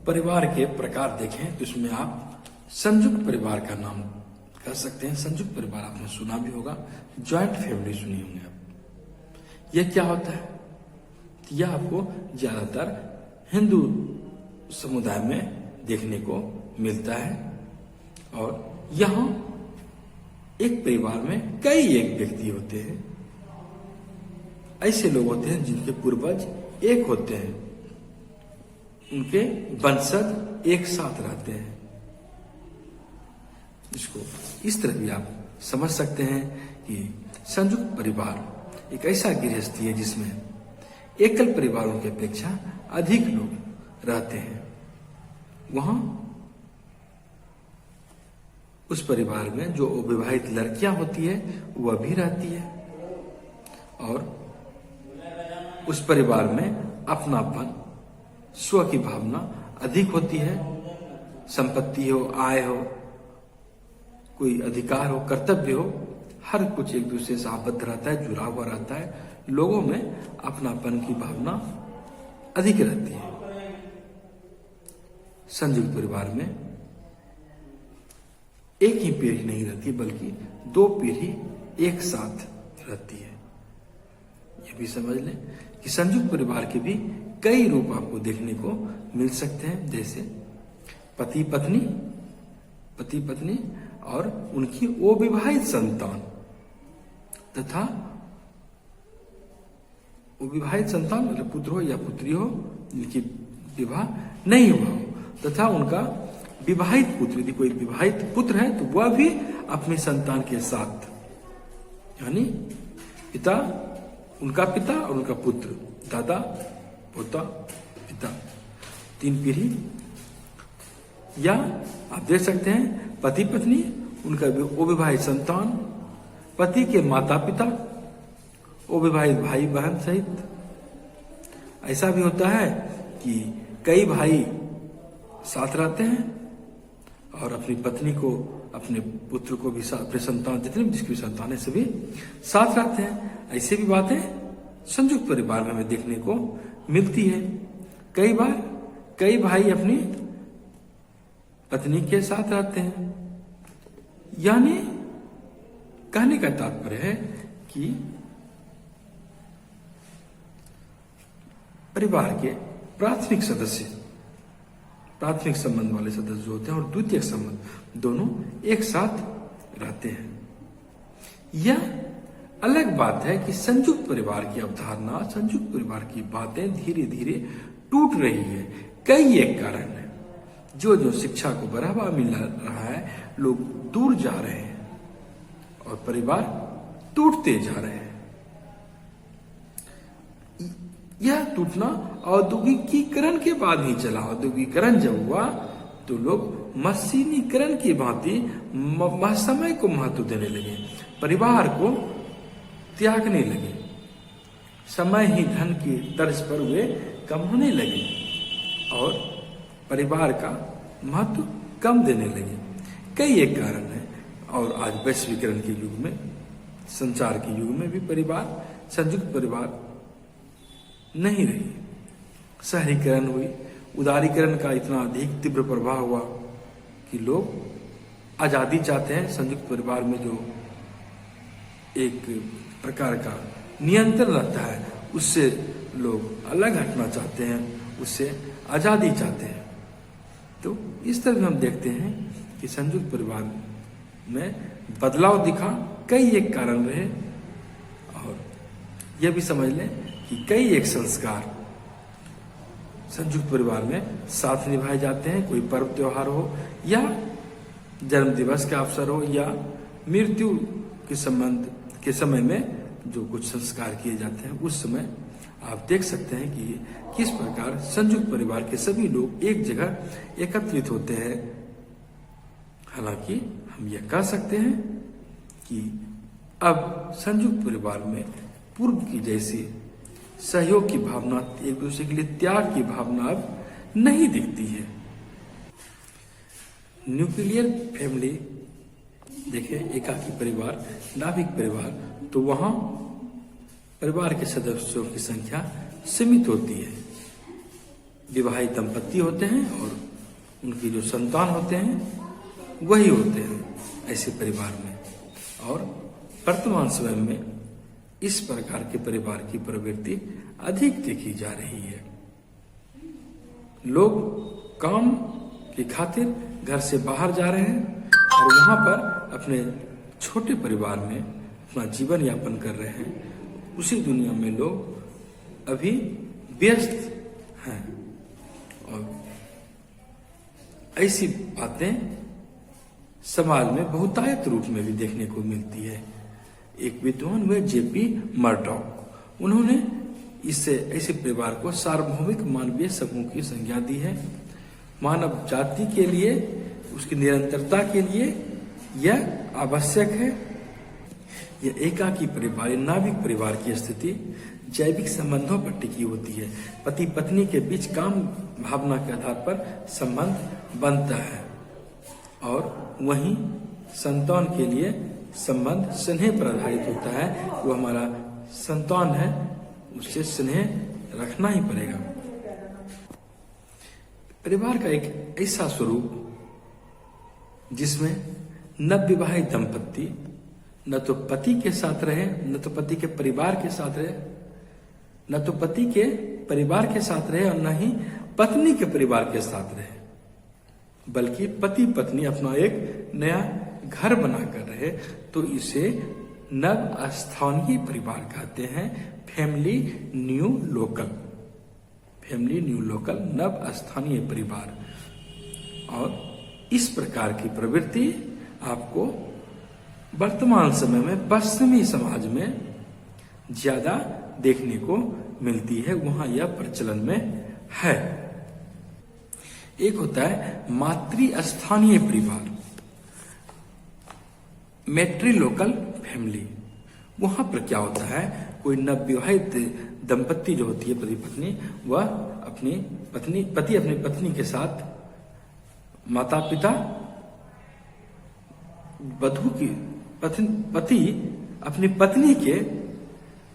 परिवार के प्रकार देखें तो इसमें आप संयुक्त परिवार का नाम कर सकते हैं। संयुक्त परिवार आपने सुना भी होगा, ज्वाइंट फैमिली सुनी होंगे आप। यह क्या होता है? यह आपको ज्यादातर हिंदू समुदाय में देखने को मिलता है और यहाँ एक परिवार में कई एक व्यक्ति होते हैं। ऐसे लोग होते हैं जिनके पूर्वज एक होते हैं, उनके वंशज एक साथ रहते हैं। इसको इस तरह भी आप समझ सकते हैं कि संयुक्त परिवार एक ऐसा गृहस्थी है जिसमें एकल परिवारों की अपेक्षा अधिक लोग रहते हैं। वहां उस परिवार में जो अविवाहित लड़कियां होती है वह भी रहती है और उस परिवार में अपनापन, स्व की भावना अधिक होती है। संपत्ति हो, आय हो, कोई अधिकार हो, कर्तव्य हो, हर कुछ एक दूसरे से आबद्ध रहता है, जुड़ा हुआ रहता है। लोगों में अपनापन की भावना अधिक रहती है। संयुक्त परिवार में एक ही पीढ़ी नहीं रहती बल्कि दो पीढ़ी एक साथ रहती है। यह भी समझ लें कि संयुक्त परिवार के भी कई रूप आपको देखने को मिल सकते हैं, जैसे पति पत्नी और उनकी अविवाहित संतान तथा अविवाहित संतान मतलब पुत्र हो या पुत्री हो जिनकी विवाह नहीं हुआ हो, तथा उनका विवाहित पुत्र, यदि कोई विवाहित पुत्र है तो वह भी अपनी संतान के साथ, यानी पिता, उनका पिता और उनका पुत्र, दादा, पोता, पिता, तीन पीढ़ी। या आप देख सकते हैं पति पत्नी, उनका अविवाहित संतान, पति के माता पिता, अविवाहित भाई बहन सहित। ऐसा भी होता है कि कई भाई साथ रहते हैं और अपनी पत्नी को, अपने पुत्र को भी साथ, अपने संतान, जितने भी जिसकी संतान है सभी साथ रहते हैं। ऐसी भी बातें संयुक्त परिवार में हमें देखने को मिलती है। कई बार कई भाई अपनी पत्नी के साथ रहते हैं। यानी कहने का तात्पर्य है कि परिवार के प्राथमिक सदस्य, प्राथमिक संबंध वाले सदस्य जो होते हैं और द्वितीयक संबंध दोनों एक साथ रहते हैं। यह अलग बात है कि संयुक्त परिवार की अवधारणा, संयुक्त परिवार की बातें धीरे धीरे टूट रही है। कई एक कारण है। जो शिक्षा को बढ़ावा मिल रहा है, लोग दूर जा रहे हैं और परिवार टूटते जा रहे हैं। यह टूटना औद्योगिकीकरण के बाद ही चला। औद्योगिकीकरण जब हुआ तो लोग मशीनीकरण की भांति समय को महत्व देने लगे, परिवार को त्यागने लगे, समय ही धन की तर्ज पर वे कमाने लगे और परिवार का महत्व कम देने लगे। कई एक कारण है। और आज वैश्वीकरण के युग में, संचार के युग में भी परिवार, संयुक्त परिवार नहीं रही। शहरीकरण हुई, उदारीकरण का इतना अधिक तीव्र प्रभाव हुआ कि लोग आजादी चाहते हैं। संयुक्त परिवार में जो एक प्रकार का नियंत्रण रहता है उससे लोग अलग हटना चाहते हैं, उससे आजादी चाहते हैं। तो इस तरह हम देखते हैं कि संयुक्त परिवार में बदलाव दिखा, कई एक कारण रहे। और यह भी समझ लें कि कई एक संस्कार संयुक्त परिवार में साथ निभाए जाते हैं। कोई पर्व त्योहार हो या जन्म दिवस का अवसर हो या मृत्यु के संबंध के समय में जो कुछ संस्कार किए जाते हैं, उस समय आप देख सकते हैं कि किस प्रकार संयुक्त परिवार के सभी लोग एक जगह एकत्रित होते हैं। हालांकि हम यह कह सकते हैं कि अब संयुक्त परिवार में पूर्व की जैसी सहयोग की भावना, एक दूसरे के लिए त्याग की भावना अब नहीं दिखती है। न्यूक्लियर फैमिली देखें, एकाकी परिवार, नाभिक परिवार, तो वहां परिवार के सदस्यों की संख्या सीमित होती है। विवाहित दंपत्ति होते हैं और उनकी जो संतान होते हैं वही होते हैं ऐसे परिवार में। और वर्तमान समय में इस प्रकार के परिवार की प्रवृत्ति अधिक देखी जा रही है। लोग काम की खातिर घर से बाहर जा रहे हैं और वहां पर अपने छोटे परिवार में अपना जीवन यापन कर रहे हैं। उसी दुनिया में लोग अभी व्यस्त हैं और ऐसी बातें समाज में बहुतायत रूप में भी देखने को मिलती है। एक विद्वान हुए जेपी मर्डॉक, उन्होंने इससे ऐसे परिवार को सार्वभौमिक मानवीय समूह की संज्ञा दी है। मानव जाति के लिए, उसकी निरंतरता के लिए यह आवश्यक है। यह एकाकी परिवार, नाविक परिवार की स्थिति जैविक संबंधों पर टिकी होती है। पति पत्नी के बीच काम भावना के आधार पर संबंध बनता है और वहीं संतान के लिए संबंध स्नेह पर आधारित होता है। वो हमारा संतान है, उससे स्नेह रखना ही पड़ेगा। परिवार का एक ऐसा स्वरूप जिसमें नवविवाहित दंपत्ति न तो पति के साथ रहे, न तो पति के परिवार के साथ रहे, न तो पति के परिवार के साथ रहे और न ही पत्नी के परिवार के साथ रहे, बल्कि पति पत्नी अपना एक नया घर बनाकर रहे, तो इसे नव स्थानीय परिवार कहते हैं। Family new local, family new local, नव स्थानीय परिवार। और इस प्रकार की प्रवृत्ति आपको वर्तमान समय में पश्चिमी समाज में ज्यादा देखने को मिलती है। वहां यह प्रचलन में है। एक होता है मातृ स्थानीय परिवार, मैट्री लोकल फैमिली। वहां पर क्या होता है, कोई नवविवाहित दंपत्ति जो होती है पति पत्नी, वह अपनी पति अपनी पत्नी के साथ माता पिता, वधू की पति अपनी पत्नी के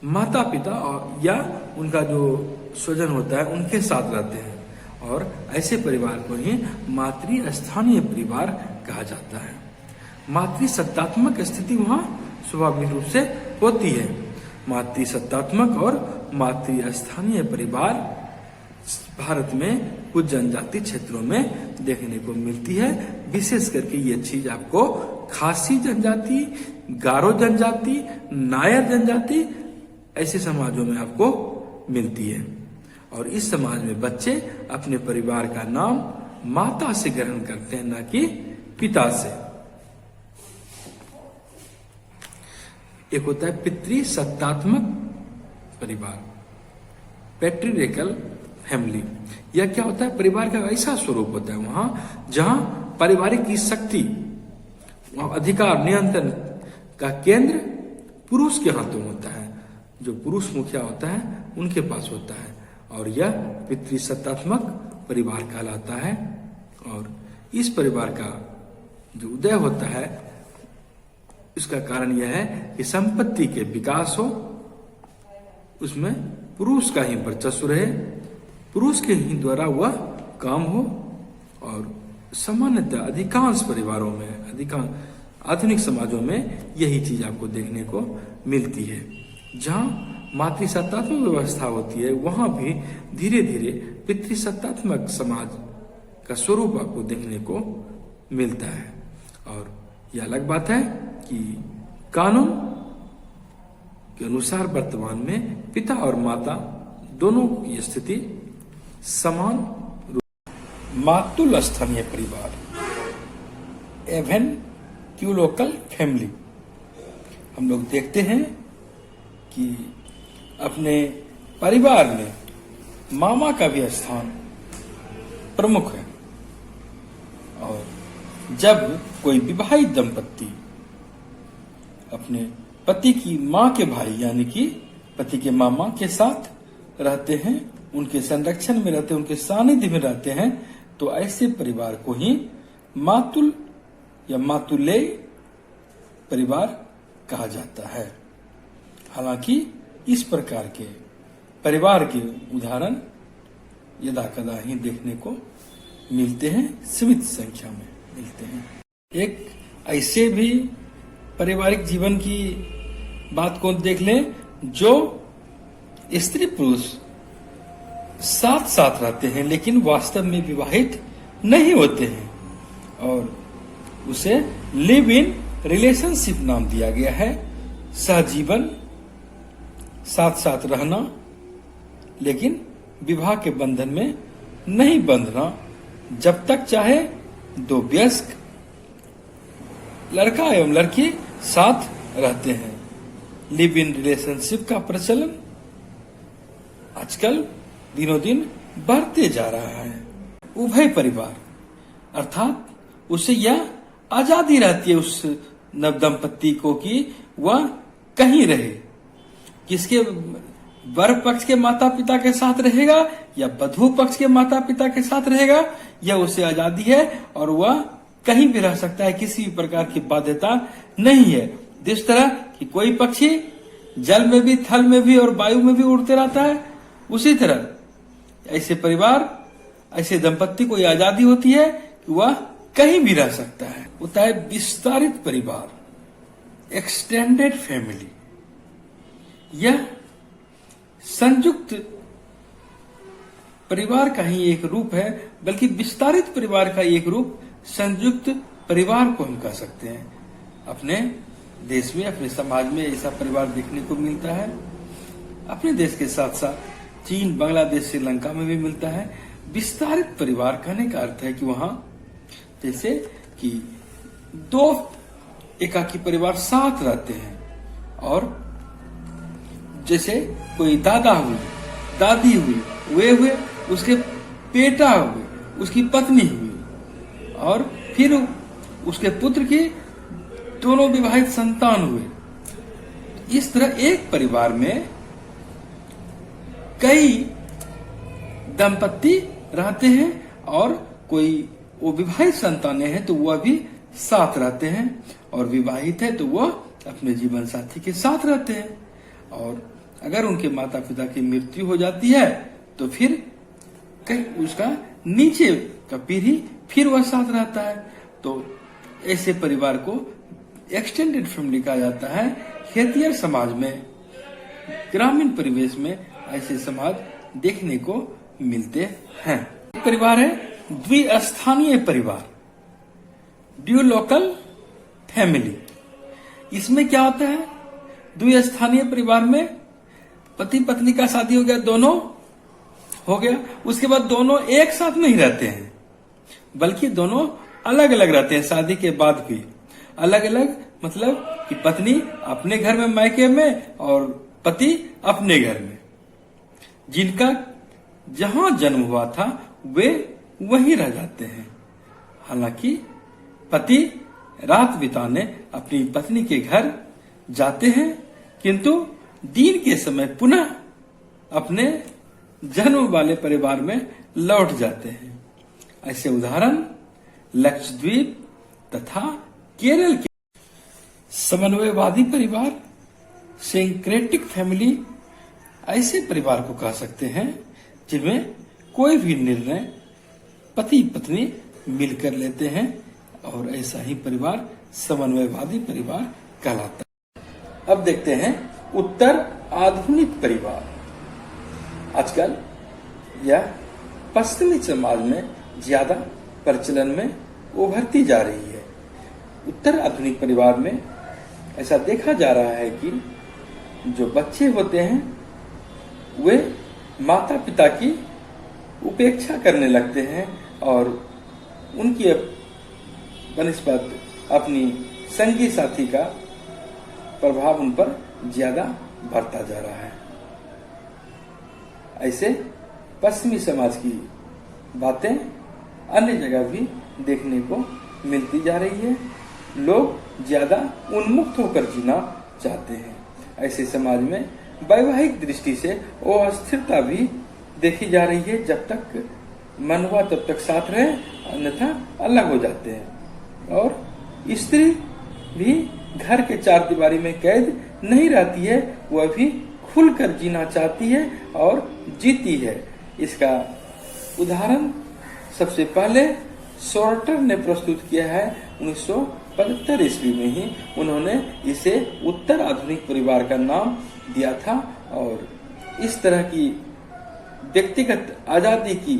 माता पिता और या उनका जो स्वजन होता है उनके साथ रहते हैं। और ऐसे परिवार को ही मातृ स्थानीय परिवार कहा जाता है। मातृ सत्तात्मक स्थिति वहां स्वाभाविक रूप से होती है। मातृ सत्तात्मक और मातृ स्थानीय परिवार भारत में कुछ जनजाति क्षेत्रों में देखने को मिलती है। विशेष करके ये चीज आपको खासी जनजाति, गारो जनजाति, नायर जनजाति ऐसे समाजों में आपको मिलती है। और इस समाज में बच्चे अपने परिवार का नाम माता से ग्रहण करते हैं, न कि पिता से। एक होता है पितृ सत्तात्मक परिवार, पैट्रियार्कल फैमिली। यह क्या होता है, परिवार का ऐसा स्वरूप होता है वहां जहां पारिवारिक की शक्ति, अधिकार, नियंत्रण का केंद्र पुरुष के हाथों होता है। जो पुरुष मुखिया होता है उनके पास होता है और यह पितृसत्तात्मक परिवार कहलाता है। और इस परिवार का जो उदय होता है इसका कारण यह है कि संपत्ति के विकास हो, उसमें पुरुष का ही वर्चस्व रहे, पुरुष के ही द्वारा वह काम हो। और सामान्यतः अधिकांश परिवारों में, अधिकांश आधुनिक समाजों में यही चीज आपको देखने को मिलती है। जहां मातृसत्तात्मक व्यवस्था होती है वहां भी धीरे धीरे पितृसत्तात्मक समाज का स्वरूप आपको देखने को मिलता है। और यह अलग बात है कि कानून के अनुसार वर्तमान में पिता और माता दोनों की स्थिति समान रूप। मातुल स्थानीय परिवार, एवेंक्यूलोकल फैमिली। हम लोग देखते हैं कि अपने परिवार में मामा का भी स्थान प्रमुख है। और जब कोई विवाहित दंपत्ति अपने पति की मां के भाई यानी कि पति के मामा के साथ रहते हैं, उनके संरक्षण में रहते हैं, उनके सानिध्य में रहते हैं, तो ऐसे परिवार को ही मातुल या मातुलेय परिवार कहा जाता है। हालांकि इस प्रकार के परिवार के उदाहरण यदा कदा ही देखने को मिलते हैं, सीमित संख्या में मिलते हैं। एक ऐसे भी पारिवारिक जीवन की बात को देख लें जो स्त्री पुरुष साथ साथ रहते हैं लेकिन वास्तव में विवाहित नहीं होते हैं, और उसे लिव इन रिलेशनशिप नाम दिया गया है। सहजीवन, साथ साथ रहना, लेकिन विवाह के बंधन में नहीं बंधना। जब तक चाहे दो वयस्क लड़का एवं लड़की साथ रहते हैं। लिव इन रिलेशनशिप का प्रचलन आजकल दिनों दिन बढ़ते जा रहा है। उभय परिवार अर्थात उसे यह आजादी रहती है उस नवदंपति को कि वह कहीं रहे, किसके वर पक्ष के माता पिता के साथ रहेगा या वधू पक्ष के माता पिता के साथ रहेगा, यह उसे आजादी है और वह कहीं भी रह सकता है, किसी भी प्रकार की बाध्यता नहीं है। जिस तरह कि कोई पक्षी जल में भी, थल में भी और वायु में भी उड़ते रहता है, उसी तरह ऐसे परिवार, ऐसे दंपत्ति को यह आजादी होती है कि वह कहीं भी रह सकता है। होता है विस्तारित परिवार, एक्सटेंडेड फैमिली। यह संयुक्त परिवार का ही एक रूप है, बल्कि विस्तारित परिवार का एक रूप संयुक्त परिवार को हम कह सकते हैं। अपने देश में, अपने समाज में ऐसा परिवार देखने को मिलता है। अपने देश के साथ साथ चीन, बांग्लादेश, श्रीलंका में भी मिलता है। विस्तारित परिवार कहने का अर्थ है कि वहां जैसे कि दो एकाकी परिवार साथ रहते हैं, और जैसे कोई दादा हुई, दादी हुई, वे हुए, उसके बेटा हुए, उसकी पत्नी हुई, और फिर उसके पुत्र की दोनों विवाहित संतान हुए। इस तरह एक परिवार में कई दंपत्ति रहते हैं, और कोई वो विवाहित संतानें हैं तो वह भी साथ रहते हैं, और विवाहित है तो वह अपने जीवन साथी के साथ रहते हैं। और अगर उनके माता पिता की मृत्यु हो जाती है तो फिर कहीं उसका नीचे का पीढ़ी फिर वह साथ रहता है। तो ऐसे परिवार को एक्सटेंडेड फैमिली कहा जाता है। खेतिहर समाज में, ग्रामीण परिवेश में ऐसे समाज देखने को मिलते हैं। एक परिवार है द्विस्थानीय परिवार, ड्यू लोकल फैमिली। इसमें क्या होता है? द्विस्थानीय परिवार में पति पत्नी का शादी हो गया, दोनों हो गया, उसके बाद दोनों एक साथ नहीं रहते हैं, बल्कि दोनों अलग अलग रहते हैं। शादी के बाद भी अलग अलग, मतलब कि पत्नी अपने घर में मायके में और पति अपने घर में। जिनका जहां जन्म हुआ था वे वहीं रह जाते हैं। हालांकि पति रात बिताने अपनी पत्नी के घर जाते हैं, किंतु दिन के समय पुनः अपने जन्म वाले परिवार में लौट जाते हैं। ऐसे उदाहरण लक्षद्वीप तथा केरल के समन्वयवादी परिवार, सिंक्रेटिक फैमिली, ऐसे परिवार को कह सकते हैं जिनमें कोई भी निर्णय पति पत्नी मिलकर लेते हैं, और ऐसा ही परिवार समन्वयवादी परिवार कहलाता है। अब देखते हैं उत्तर आधुनिक परिवार। आजकल यह पश्चिमी समाज में ज्यादा प्रचलन में उभरती जा रही है। उत्तर आधुनिक परिवार में ऐसा देखा जा रहा है कि जो बच्चे होते हैं वे माता पिता की उपेक्षा करने लगते हैं, और उनकी बनिस्बत अपनी संगी साथी का प्रभाव उन पर ज्यादा बढ़ता जा रहा है। ऐसे पश्चिमी समाज की बातें अन्य जगह भी देखने को मिलती जा रही है। लोग ज्यादा उन्मुक्त होकर जीना चाहते हैं। ऐसे समाज में वैवाहिक दृष्टि से अस्थिरता भी देखी जा रही है। जब तक मन हुआ तब तक साथ रहे, अन्यथा अलग हो जाते हैं। और स्त्री भी घर के चार दीवारी में कैद नहीं रहती है, वह भी खुलकर जीना चाहती है और जीती है। इसका उदाहरण सबसे पहले सोर्टर ने प्रस्तुत किया है 1975 ईस्वी में ही। उन्होंने इसे उत्तर आधुनिक परिवार का नाम दिया था और इस तरह की व्यक्तिगत आजादी की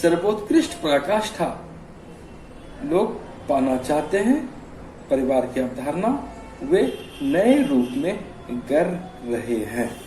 सर्वोत्कृष्ट पराकाष्ठा लोग पाना चाहते हैं। परिवार की अवधारणा वे नए रूप में कर रहे हैं।